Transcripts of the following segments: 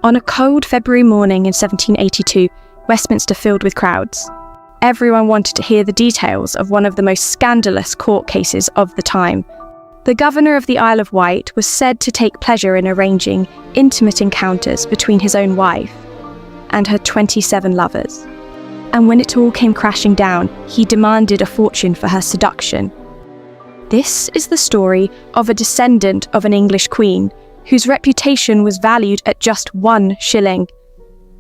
On a cold February morning in 1782, Westminster filled with crowds. Everyone wanted to hear the details of one of the most scandalous court cases of the time. The governor of the Isle of Wight was said to take pleasure in arranging intimate encounters between his own wife and her 27 lovers. And when it all came crashing down, he demanded a fortune for her seduction. This is the story of a descendant of an English queen whose reputation was valued at just 1 shilling,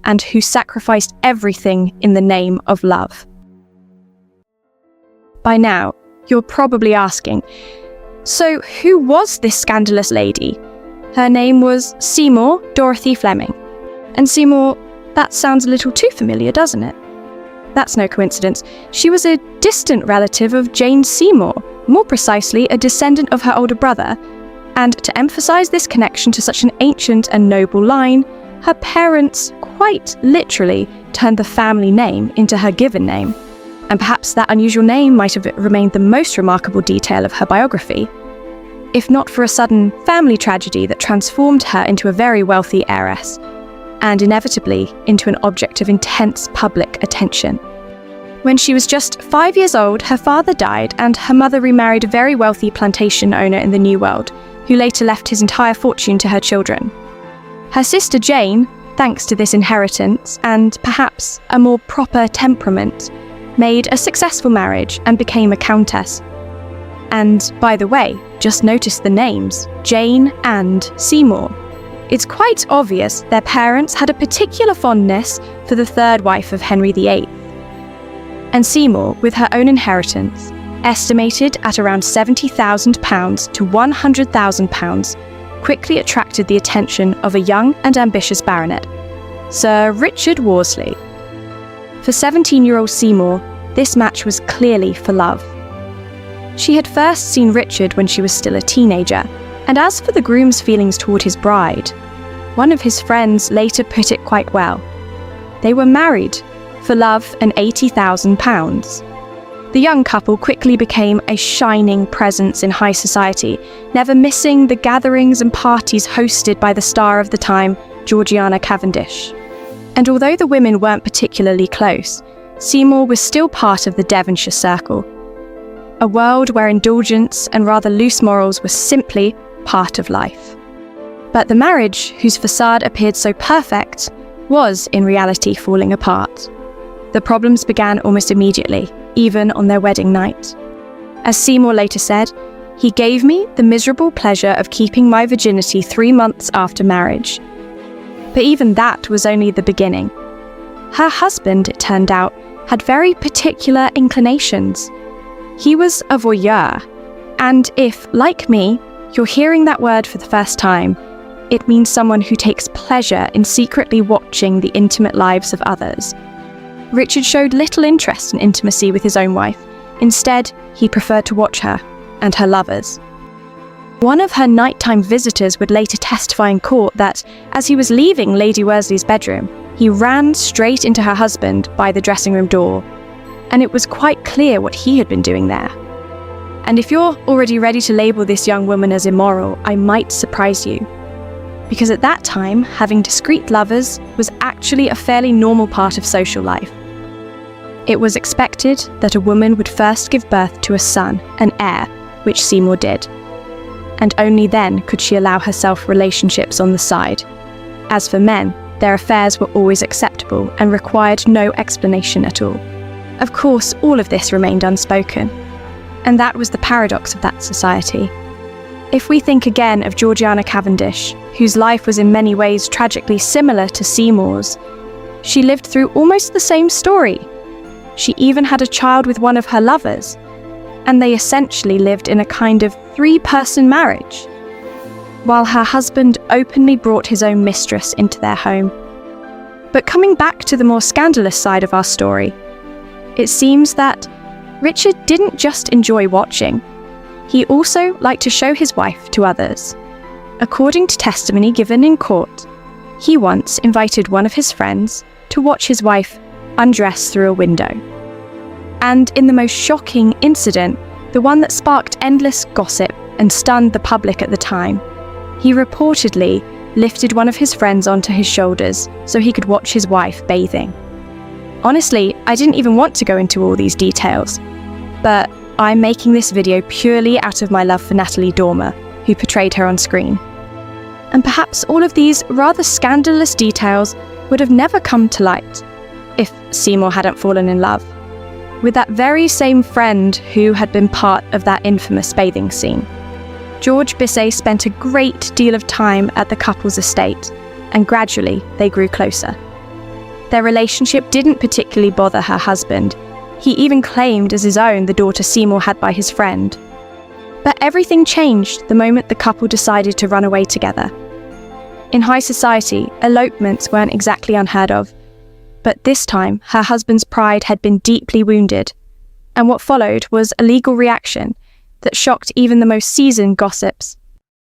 and who sacrificed everything in the name of love. By now, you're probably asking, so who was this scandalous lady? Her name was Seymour Dorothy Fleming. And Seymour, that sounds a little too familiar, doesn't it? That's no coincidence. She was a distant relative of Jane Seymour, more precisely a descendant of her older brother, and to emphasize this connection to such an ancient and noble line, her parents quite literally turned the family name into her given name. And perhaps that unusual name might have remained the most remarkable detail of her biography, if not for a sudden family tragedy that transformed her into a very wealthy heiress, and inevitably into an object of intense public attention. When she was just 5 years old, her father died, and her mother remarried a very wealthy plantation owner in the New World, who later left his entire fortune to her children. Her sister Jane, thanks to this inheritance and perhaps a more proper temperament, made a successful marriage and became a countess. And by the way, just notice the names, Jane and Seymour. It's quite obvious their parents had a particular fondness for the third wife of Henry VIII. And Seymour, with her own inheritance, estimated at around £70,000 to £100,000, quickly attracted the attention of a young and ambitious baronet, Sir Richard Worsley. For 17-year-old Seymour, this match was clearly for love. She had first seen Richard when she was still a teenager, and as for the groom's feelings toward his bride, one of his friends later put it quite well. They were married for love and £80,000. The young couple quickly became a shining presence in high society, never missing the gatherings and parties hosted by the star of the time, Georgiana Cavendish. And although the women weren't particularly close, Seymour was still part of the Devonshire circle, a world where indulgence and rather loose morals were simply part of life. But the marriage, whose facade appeared so perfect, was in reality falling apart. The problems began almost immediately, even on their wedding night. As Seymour later said, "He gave me the miserable pleasure of keeping my virginity 3 months after marriage." But even that was only the beginning. Her husband, it turned out, had very particular inclinations. He was a voyeur, and if, like me, you're hearing that word for the first time, it means someone who takes pleasure in secretly watching the intimate lives of others. Richard showed little interest in intimacy with his own wife. Instead, he preferred to watch her and her lovers. One of her nighttime visitors would later testify in court that, as he was leaving Lady Worsley's bedroom, he ran straight into her husband by the dressing room door, and it was quite clear what he had been doing there. And if you're already ready to label this young woman as immoral, I might surprise you. Because at that time, having discreet lovers was actually a fairly normal part of social life. It was expected that a woman would first give birth to a son, an heir, which Seymour did. And only then could she allow herself relationships on the side. As for men, their affairs were always acceptable and required no explanation at all. Of course, all of this remained unspoken. And that was the paradox of that society. If we think again of Georgiana Cavendish, whose life was in many ways tragically similar to Seymour's, she lived through almost the same story. She even had a child with one of her lovers, and they essentially lived in a kind of 3-person marriage, while her husband openly brought his own mistress into their home. But coming back to the more scandalous side of our story, it seems that Richard didn't just enjoy watching. He also liked to show his wife to others. According to testimony given in court, he once invited one of his friends to watch his wife undress through a window. And in the most shocking incident, the one that sparked endless gossip and stunned the public at the time, he reportedly lifted one of his friends onto his shoulders so he could watch his wife bathing. Honestly, I didn't even want to go into all these details, but I'm making this video purely out of my love for Natalie Dormer, who portrayed her on screen. And perhaps all of these rather scandalous details would have never come to light if Seymour hadn't fallen in love with that very same friend who had been part of that infamous bathing scene. George Bissey spent a great deal of time at the couple's estate, and gradually they grew closer. Their relationship didn't particularly bother her husband. He even claimed as his own the daughter Seymour had by his friend. But everything changed the moment the couple decided to run away together. In high society, elopements weren't exactly unheard of, but this time her husband's pride had been deeply wounded, and what followed was a legal reaction that shocked even the most seasoned gossips.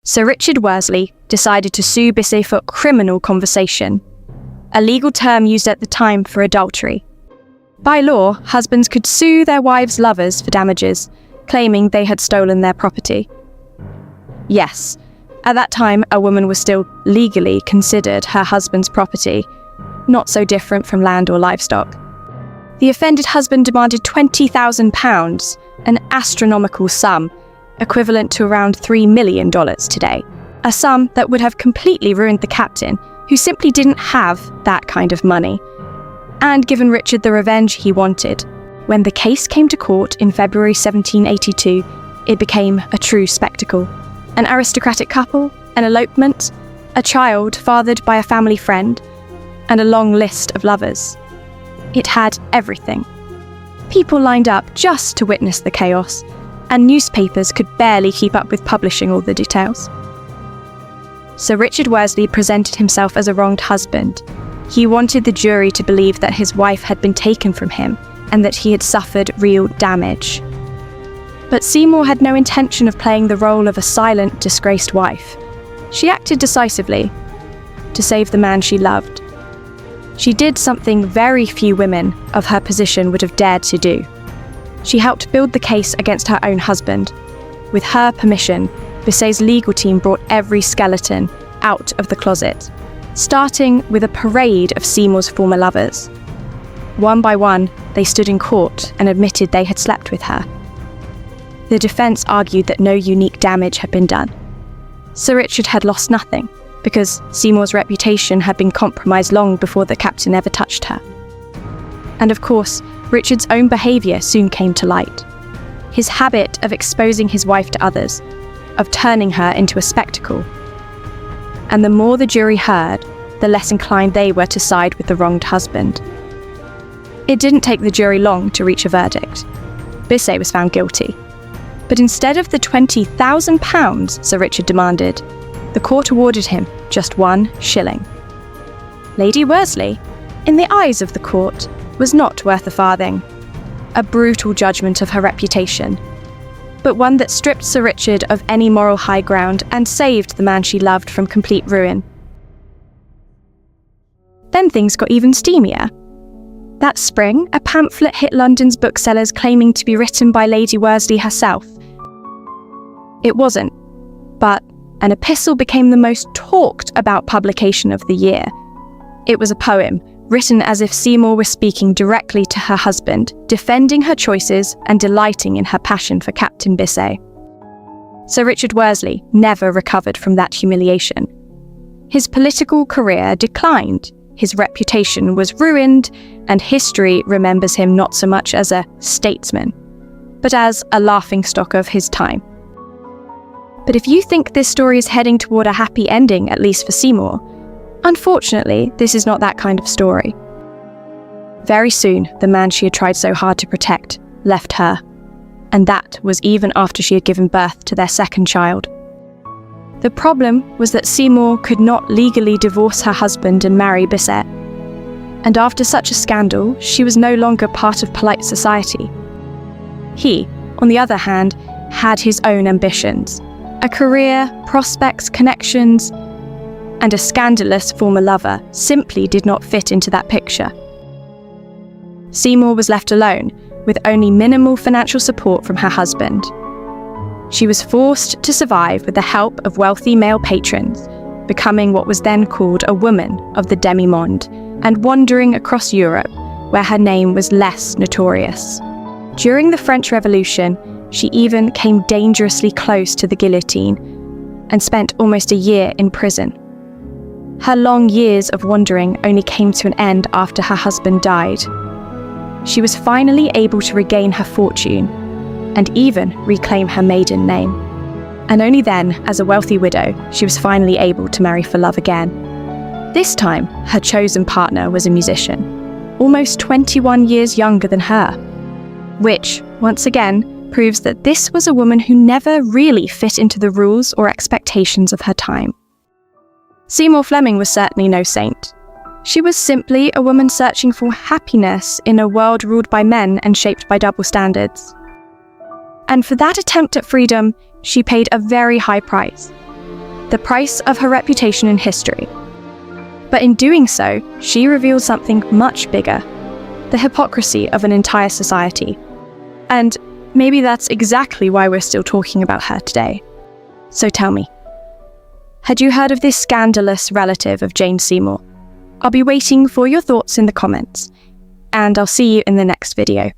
Sir Richard Worsley decided to sue Bissey for criminal conversation, a legal term used at the time for adultery. By law, husbands could sue their wives' lovers for damages, claiming they had stolen their property. Yes, at that time a woman was still legally considered her husband's property, not so different from land or livestock. The offended husband demanded £20,000, an astronomical sum, equivalent to around $3 million today, a sum that would have completely ruined the captain, who simply didn't have that kind of money, and given Richard the revenge he wanted. When the case came to court in February 1782, it became a true spectacle. An aristocratic couple, an elopement, a child fathered by a family friend, and a long list of lovers. It had everything. People lined up just to witness the chaos, and newspapers could barely keep up with publishing all the details. Sir Richard Wesley presented himself as a wronged husband. He wanted the jury to believe that his wife had been taken from him and that he had suffered real damage. But Seymour had no intention of playing the role of a silent, disgraced wife. She acted decisively to save the man she loved. She did something very few women of her position would have dared to do. She helped build the case against her own husband. With her permission, Bissey's legal team brought every skeleton out of the closet, starting with a parade of Seymour's former lovers. One by one, they stood in court and admitted they had slept with her. The defence argued that no unique damage had been done. Sir Richard had lost nothing, because Seymour's reputation had been compromised long before the captain ever touched her. And of course, Richard's own behaviour soon came to light. His habit of exposing his wife to others, of turning her into a spectacle. And the more the jury heard, the less inclined they were to side with the wronged husband. It didn't take the jury long to reach a verdict. Bissey was found guilty. But instead of the £20,000 Sir Richard demanded, the court awarded him just 1 shilling. Lady Worsley, in the eyes of the court, was not worth a farthing. A brutal judgment of her reputation, but one that stripped Sir Richard of any moral high ground and saved the man she loved from complete ruin. Then things got even steamier. That spring, a pamphlet hit London's booksellers claiming to be written by Lady Worsley herself. It wasn't, but an epistle became the most talked about publication of the year. It was a poem, written as if Seymour was speaking directly to her husband, defending her choices and delighting in her passion for Captain Bissey. Sir Richard Worsley never recovered from that humiliation. His political career declined, his reputation was ruined, and history remembers him not so much as a statesman, but as a laughingstock of his time. But if you think this story is heading toward a happy ending, at least for Seymour, unfortunately, this is not that kind of story. Very soon, the man she had tried so hard to protect left her, and that was even after she had given birth to their second child. The problem was that Seymour could not legally divorce her husband and marry Bissey, and after such a scandal, she was no longer part of polite society. He, on the other hand, had his own ambitions, a career, prospects, connections, and a scandalous former lover simply did not fit into that picture. Seymour was left alone, with only minimal financial support from her husband. She was forced to survive with the help of wealthy male patrons, becoming what was then called a woman of the demi-monde, and wandering across Europe, where her name was less notorious. During the French Revolution, she even came dangerously close to the guillotine and spent almost a year in prison. Her long years of wandering only came to an end after her husband died. She was finally able to regain her fortune and even reclaim her maiden name. And only then, as a wealthy widow, she was finally able to marry for love again. This time, her chosen partner was a musician, almost 21 years younger than her, which, once again, proves that this was a woman who never really fit into the rules or expectations of her time. Seymour Fleming was certainly no saint. She was simply a woman searching for happiness in a world ruled by men and shaped by double standards. And for that attempt at freedom, she paid a very high price, the price of her reputation in history. But in doing so, she revealed something much bigger, the hypocrisy of an entire society. And maybe that's exactly why we're still talking about her today. So tell me, had you heard of this scandalous relative of Jane Seymour? I'll be waiting for your thoughts in the comments, and I'll see you in the next video.